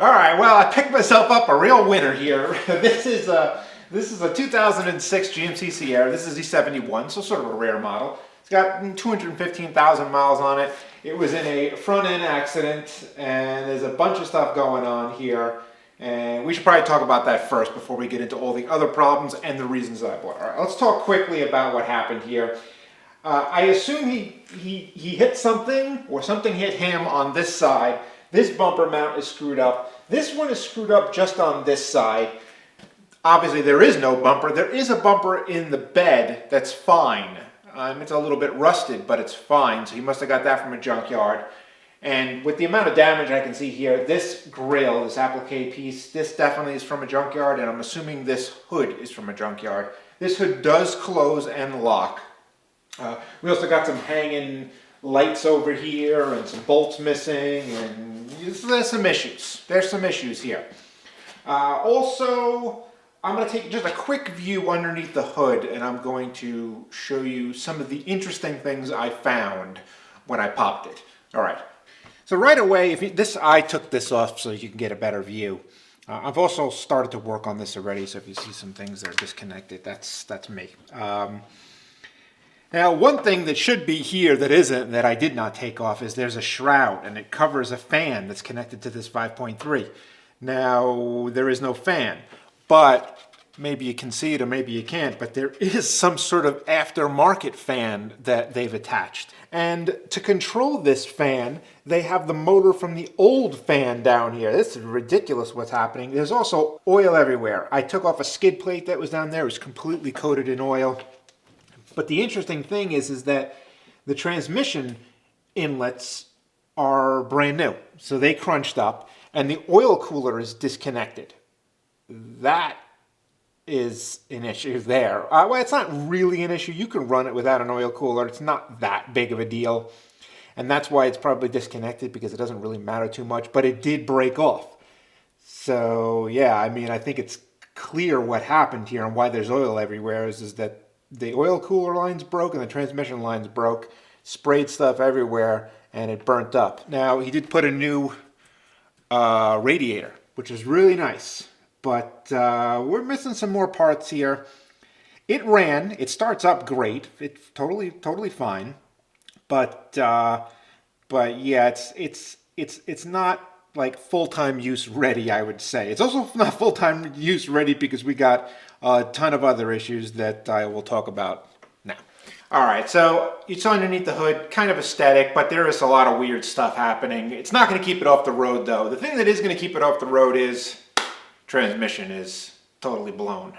All right, well, I picked myself up a real winner here. This is a 2006 GMC Sierra. This is Z71, so sort of a rare model. It's got 215,000 miles on it. It was in a front end accident, and there's a bunch of stuff going on here. And we should probably talk about that first before we get into all the other problems and the reasons that I bought it. All right, let's talk quickly about what happened here. I assume he hit something or something hit him on this side. This bumper mount is screwed up. This one is screwed up just on this side. Obviously there is no bumper. There is a bumper in the bed that's fine. It's a little bit rusted, but it's fine. So he must have got that from a junkyard. And with the amount of damage I can see here, this grill, this applique piece, this definitely is from a junkyard, and I'm assuming this hood is from a junkyard. This hood does close and lock. We also got some hanging lights over here and some bolts missing, and there's some issues. There's some issues here. Also, I'm going to take just a quick view underneath the hood, and I'm going to show you some of the interesting things I found when I popped it. All right. So right away, I took this off so you can get a better view. I've also started to work on this already, so if you see some things that are disconnected, that's me. Now, one thing that should be here that isn't, that I did not take off, is there's a shroud, and it covers a fan that's connected to this 5.3. Now, there is no fan, but maybe you can see it or maybe you can't, but there is some sort of aftermarket fan that they've attached. And to control this fan, they have the motor from the old fan down here. This is ridiculous what's happening. There's also oil everywhere. I took off a skid plate that was down there. It was completely coated in oil. But the interesting thing is that the transmission inlets are brand new. So they crunched up, and the oil cooler is disconnected. That is an issue there. Well, it's not really an issue. You can run it without an oil cooler. It's not that big of a deal. And that's why it's probably disconnected, because it doesn't really matter too much. But it did break off. So, yeah, I mean, I think it's clear what happened here and why there's oil everywhere is that the oil cooler line's broke and the transmission line's broke, sprayed stuff everywhere, and it burnt up. Now, he did put a new radiator, which is really nice, but we're missing some more parts here. It ran. It starts up great. It's totally fine, but yeah, it's not like full-time use ready, I would say. It's also not full-time use ready because we got a ton of other issues that I will talk about now. All right, so it's underneath the hood, kind of aesthetic, but there is a lot of weird stuff happening. It's not going to keep it off the road, though. The thing that is going to keep it off the road is transmission is totally blown.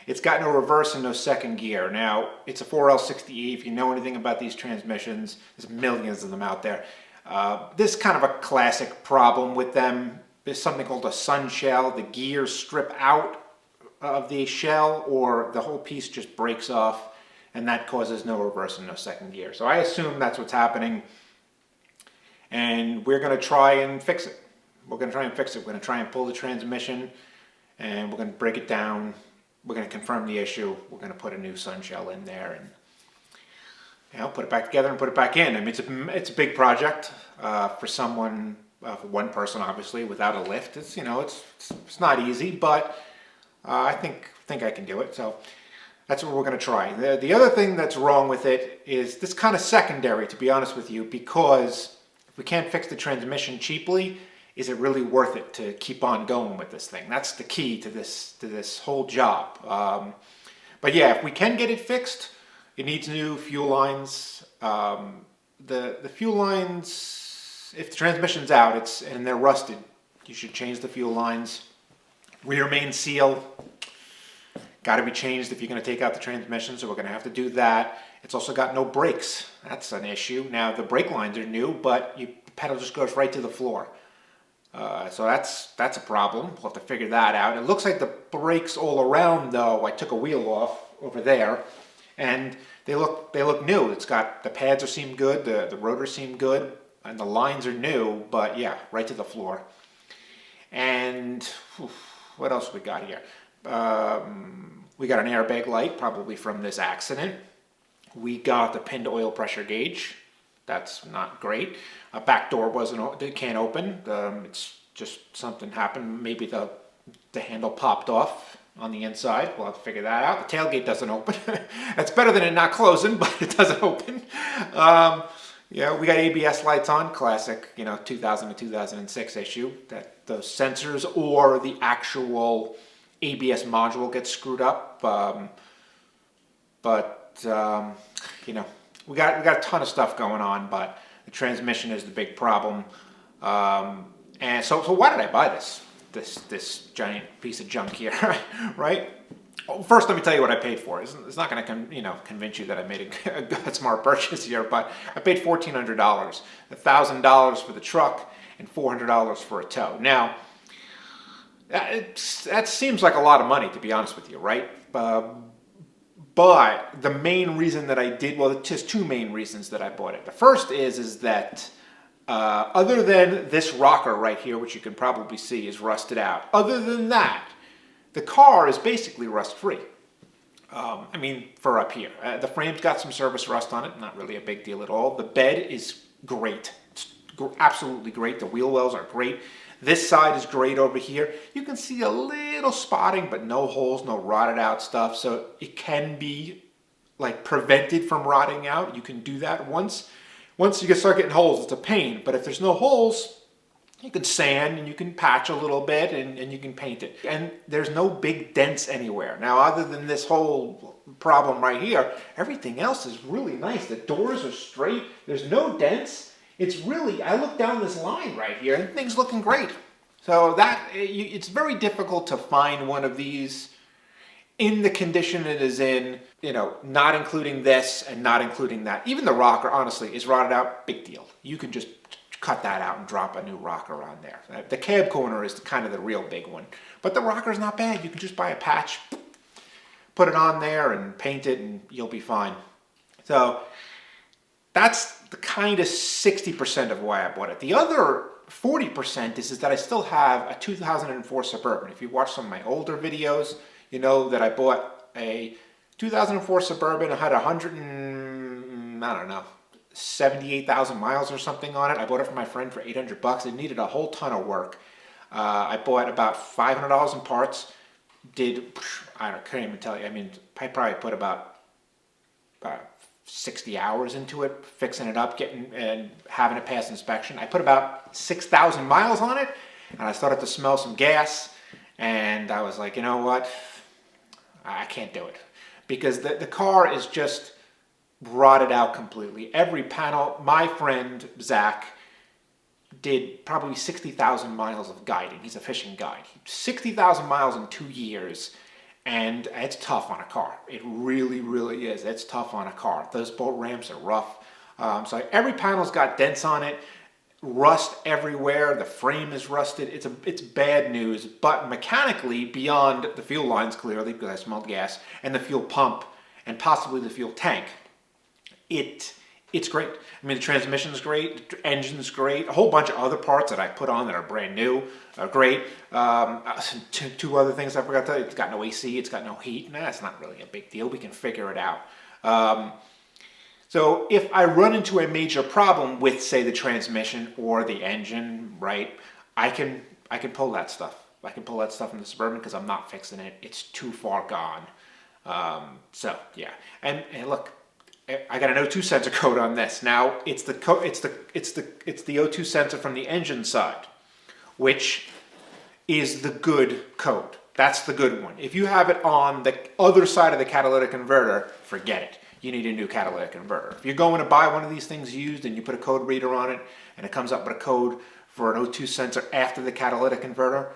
It's got no reverse and no second gear. Now, it's a 4L60E. If you know anything about these transmissions, there's millions of them out there. This is kind of a classic problem with them. There's something called a sun shell. The gears strip out of the shell, or the whole piece just breaks off, and that causes no reverse and no second gear. So I assume that's what's happening, and we're going to try and fix it. We're going to try and fix it. We're going to try and pull the transmission, and we're going to break it down. We're going to confirm the issue. We're going to put a new sun shell in there, and put it back together and put it back in. I mean, it's a big project for someone, for one person, obviously, without a lift. It's it's not easy, but I think I can do it. So that's what we're going to try. The other thing that's wrong with it is this kind of secondary, to be honest with you, because if we can't fix the transmission cheaply, is it really worth it to keep on going with this thing? That's the key to this whole job. But yeah, if we can get it fixed, it needs new fuel lines. The fuel lines, if the transmission's out and they're rusted, you should change the fuel lines. Rear main seal, got to be changed if you're going to take out the transmission, so we're going to have to do that. It's also got no brakes. That's an issue. Now, the brake lines are new, but the pedal just goes right to the floor. So that's a problem. We'll have to figure that out. It looks like the brakes all around, though. I took a wheel off over there, and they look new. It's got, the pads seem good, the rotors seem good, and the lines are new, but yeah, right to the floor. And what else we got here? We got an airbag light, probably from this accident. We got the pinned oil pressure gauge. That's not great. A back door can't open. It's just something happened. Maybe the handle popped off on the inside. We'll have to figure that out. The tailgate doesn't open. That's better than it not closing, but it doesn't open. Yeah, we got ABS lights on, classic, 2000 to 2006 issue. That those sensors or the actual ABS module gets screwed up. We got a ton of stuff going on, but the transmission is the big problem. And so why did I buy this giant piece of junk here, right? Well, first, let me tell you what I paid for. It's not going to convince you that I made a smart purchase here, but I paid $1,400, $1,000 for the truck, and $400 for a tow. Now, that seems like a lot of money, to be honest with you, right? But the main reason that I did, well, just two main reasons that I bought it. The first is that other than this rocker right here, which you can probably see is rusted out, other than that, the car is basically rust-free. For up here. The frame's got some service rust on it, not really a big deal at all. The bed is great. It's absolutely great. The wheel wells are great. This side is great over here. You can see a little spotting, but no holes, no rotted out stuff. So it can be prevented from rotting out. You can do that once you start getting holes. It's a pain, but if there's no holes, you can sand and you can patch a little bit and you can paint it. And there's no big dents anywhere. Now, other than this whole problem right here, everything else is really nice. The doors are straight. There's no dents. It's really, I look down this line right here and things looking great. So it's very difficult to find one of these in the condition it is in, not including this and not including that. Even the rocker, honestly, is rotted out, big deal. You can just cut that out and drop a new rocker on there. The cab corner is kind of the real big one. But the rocker's not bad. You can just buy a patch, put it on there and paint it and you'll be fine. So that's the kind of 60% of why I bought it. The other 40% is that I still have a 2004 Suburban. If you watch some of my older videos, you know that I bought a 2004 Suburban. I had 78,000 miles or something on it. I bought it from my friend for $800. It needed a whole ton of work. I bought about $500 in parts. Can't even tell you. I probably put about 60 hours into it, fixing it up, and having it pass inspection. I put about 6,000 miles on it, and I started to smell some gas, and I was like, you know what? I can't do it. Because the car is just rotted out completely. Every panel, my friend Zach did probably 60,000 miles of guiding. He's a fishing guide. 60,000 miles in 2 years. And it's tough on a car. It really, really is. It's tough on a car. Those boat ramps are rough. So every panel's got dents on it, rust everywhere. The frame is rusted. It's bad news. But mechanically, beyond the fuel lines clearly, because I smelled gas, and the fuel pump, and possibly the fuel tank, it's great. The transmission's great, the engine's great, a whole bunch of other parts that I put on that are brand new are great. Two other things I forgot to tell you. It's got no AC, it's got no heat. That's not really a big deal. We can figure it out. So if I run into a major problem with, say, the transmission or the engine, right, I can pull that stuff. I can pull that stuff in the Suburban because I'm not fixing it. It's too far gone. So yeah, and look, I got an O2 sensor code on this. Now it's the O2 sensor from the engine side, which is the good code. That's the good one. If you have it on the other side of the catalytic converter, forget it. You need a new catalytic converter. If you're going to buy one of these things used and you put a code reader on it and it comes up with a code for an O2 sensor after the catalytic converter,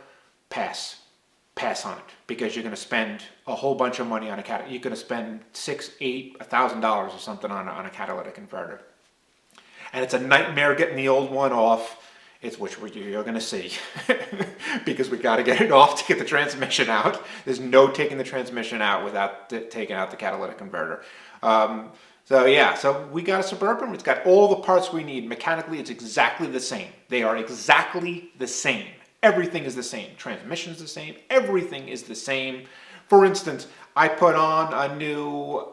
pass on it, because you're going to spend a whole bunch of money on a catalytic. You're going to spend $1,000 or something on a catalytic converter, and it's a nightmare getting the old one off. It's which you're going to see because we got to get it off to get the transmission out. There's no taking the transmission out without taking out the catalytic converter. So yeah, so we got a Suburban. It's got all the parts we need. Mechanically, it's exactly the same. They are exactly the same. Everything is the same. Transmission is the same. Everything is the same. For instance, I put on a new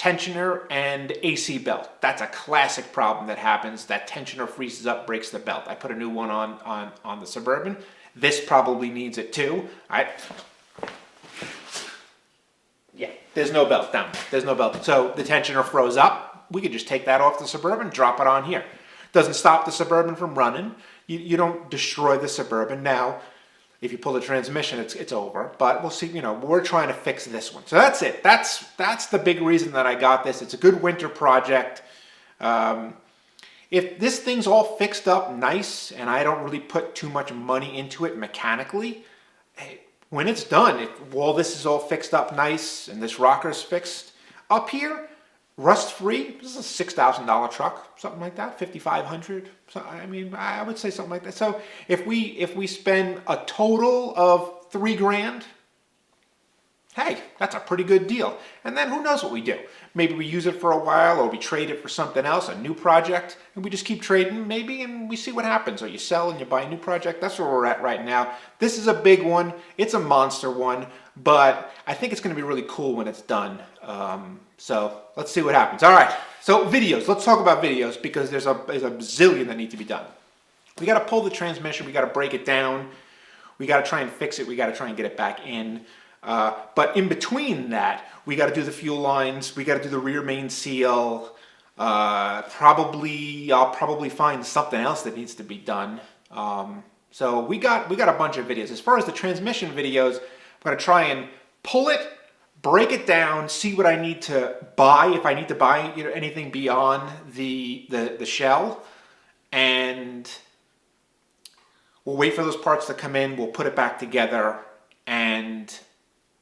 tensioner and AC belt. That's a classic problem that happens. That tensioner freezes up, breaks the belt. I put a new one on the Suburban. This probably needs it too. Yeah, there's no belt down there. There's no belt. So the tensioner froze up. We could just take that off the Suburban, drop it on here. Doesn't stop the Suburban from running. You don't destroy the Suburban. Now, if you pull the transmission, it's over. But we'll see, we're trying to fix this one. So that's it. That's the big reason that I got this. It's a good winter project. If this thing's all fixed up nice and I don't really put too much money into it mechanically, when it's done, if all this is all fixed up nice and this rocker's fixed up here, rust-free, this is a $6,000 truck, something like that, $5,500. So, I mean, I would say something like that. So if we spend a total of $3,000, hey, that's a pretty good deal. And then who knows what we do? Maybe we use it for a while, or we trade it for something else, a new project, and we just keep trading maybe, and we see what happens. Or you sell and you buy a new project. That's where we're at right now. This is a big one. It's a monster one, but I think it's going to be really cool when it's done. So let's see what happens. All right, so videos. Let's talk about videos because there's a bazillion that need to be done. We got to pull the transmission. We got to break it down. We got to try and fix it. We got to try and get it back in. But in between that, we got to do the fuel lines. We got to do the rear main seal. I'll probably find something else that needs to be done. So we got a bunch of videos. As far as the transmission videos, I'm going to try and pull it, break it down, see what I need to buy, if I need to buy anything beyond the shell, and we'll wait for those parts to come in. We'll put it back together, and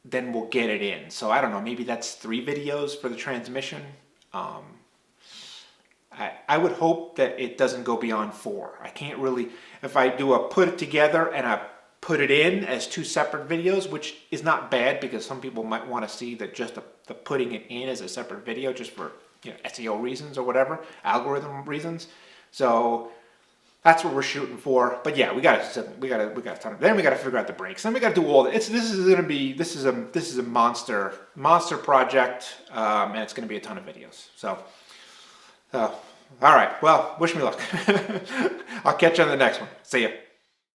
then we'll get it in. So I don't know, maybe that's 3 videos for the transmission. I would hope that it doesn't go beyond 4. I can't really, if I do a put it together and I put it in as 2 separate videos, which is not bad because some people might want to see that just the putting it in as a separate video just for SEO reasons or whatever, algorithm reasons. So that's what we're shooting for. But yeah, we got a ton of. Then we got to figure out the brakes. Then we got to do all that. This is a monster project, and it's going to be a ton of videos. So, all right. Well, wish me luck. I'll catch you on the next one. See ya.